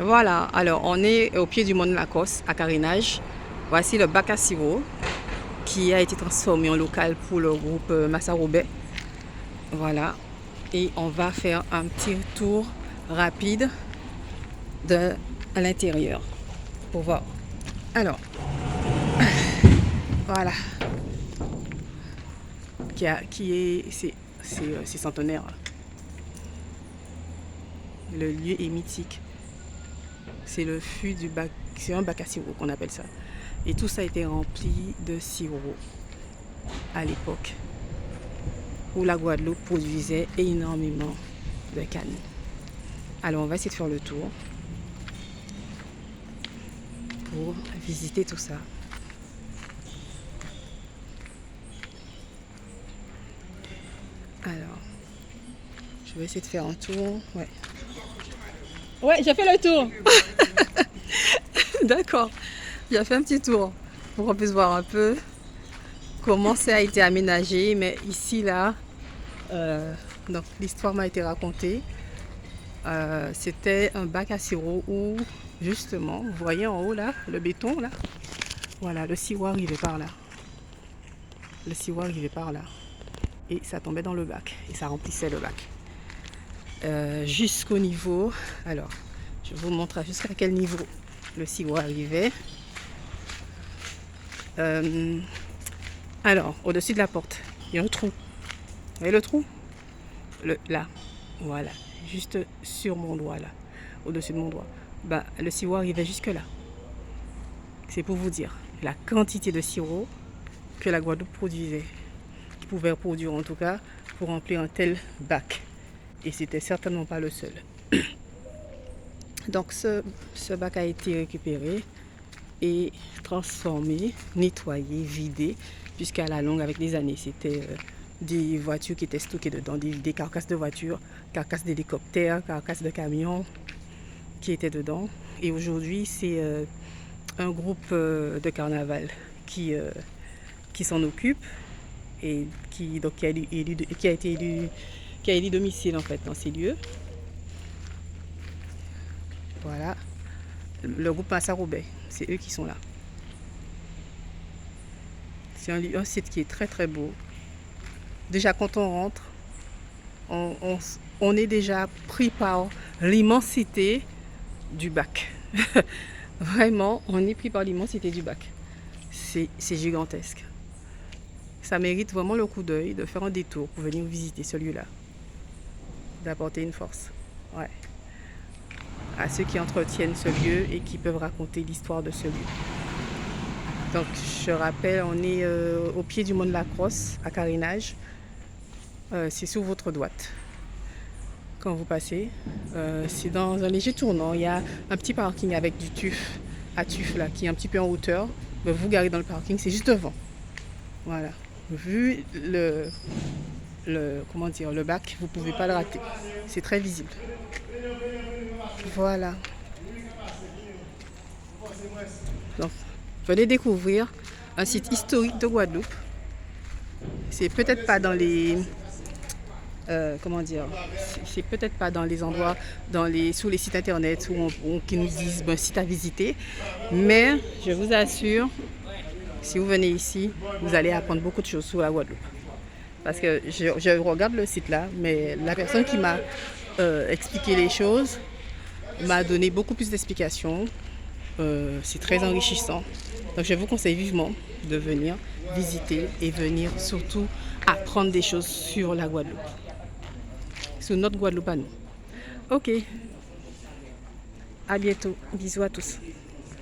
Voilà, alors on est au pied du mont Lacoste à Carénage. Voici le bac à sirop qui a été transformé en local pour le groupe Massa Robet. Voilà, et on va faire un petit tour rapide à l'intérieur pour voir. Alors, voilà, c'est centenaire. Le lieu est mythique. C'est le fût du bac, c'est un bac à sirop qu'on appelle ça. Et tout ça a été rempli de sirop à l'époque où la Guadeloupe produisait énormément de canne. Alors on va essayer de faire le tour pour visiter tout ça. Alors, je vais essayer de faire un tour. Ouais, j'ai fait le tour. D'accord. J'ai fait un petit tour pour qu'on puisse voir un peu comment ça a été aménagé. Mais ici, là, donc l'histoire m'a été racontée. C'était un bac à sirop où, justement, vous voyez en haut, là, le béton, là. Voilà, le sirop arrivait par là. Le sirop arrivait par là. Et ça tombait dans le bac. Et ça remplissait le bac. Jusqu'au niveau... Alors, je vous montre jusqu'à quel niveau le sirop arrivait. Alors, au-dessus de la porte, il y a un trou. Vous voyez le trou? Là, voilà, juste sur mon doigt, là, au-dessus de mon doigt. Bah, le sirop arrivait jusque là. C'est pour vous dire la quantité de sirop que la Guadeloupe produisait, qui pouvait produire en tout cas, pour remplir un tel bac. Et c'était certainement pas le seul. Donc ce bac a été récupéré et transformé, nettoyé, vidé, puisqu'à la longue, avec les années, c'était des voitures qui étaient stockées dedans, des carcasses de voitures, carcasses d'hélicoptères, carcasses de camions qui étaient dedans. Et aujourd'hui, c'est un groupe de carnaval qui s'en occupe et qui a élu domicile en fait dans ces lieux. Voilà, le groupe Massa Robet, c'est eux qui sont là. C'est un site qui est très très beau. Déjà quand on rentre, on est déjà pris par l'immensité du bac. Vraiment, on est pris par l'immensité du bac. C'est gigantesque. Ça mérite vraiment le coup d'œil de faire un détour pour venir visiter ce lieu-là. D'apporter une force. Ouais. À ceux qui entretiennent ce lieu et qui peuvent raconter l'histoire de ce lieu. Donc, je rappelle, on est au pied du mont de la Crosse, à Carénage. C'est sur votre droite. Quand vous passez, c'est dans un léger tournant. Il y a un petit parking avec du tuf, à tuf là, qui est un petit peu en hauteur. Mais vous garez dans le parking, c'est juste devant. Voilà. Vu le bac, vous ne pouvez pas le rater. C'est très visible. Voilà. Donc, venez découvrir un site historique de Guadeloupe. C'est peut-être pas dans les... c'est peut-être pas dans les endroits, sur les sites internet qui nous disent site à visiter. Mais je vous assure, si vous venez ici, vous allez apprendre beaucoup de choses sur la Guadeloupe. Parce que je regarde le site là, mais la personne qui m'a expliqué les choses m'a donné beaucoup plus d'explications. C'est très enrichissant. Donc je vous conseille vivement de venir visiter et venir surtout apprendre des choses sur la Guadeloupe. Sur notre Guadeloupe à nous. Ok. À bientôt. Bisous à tous.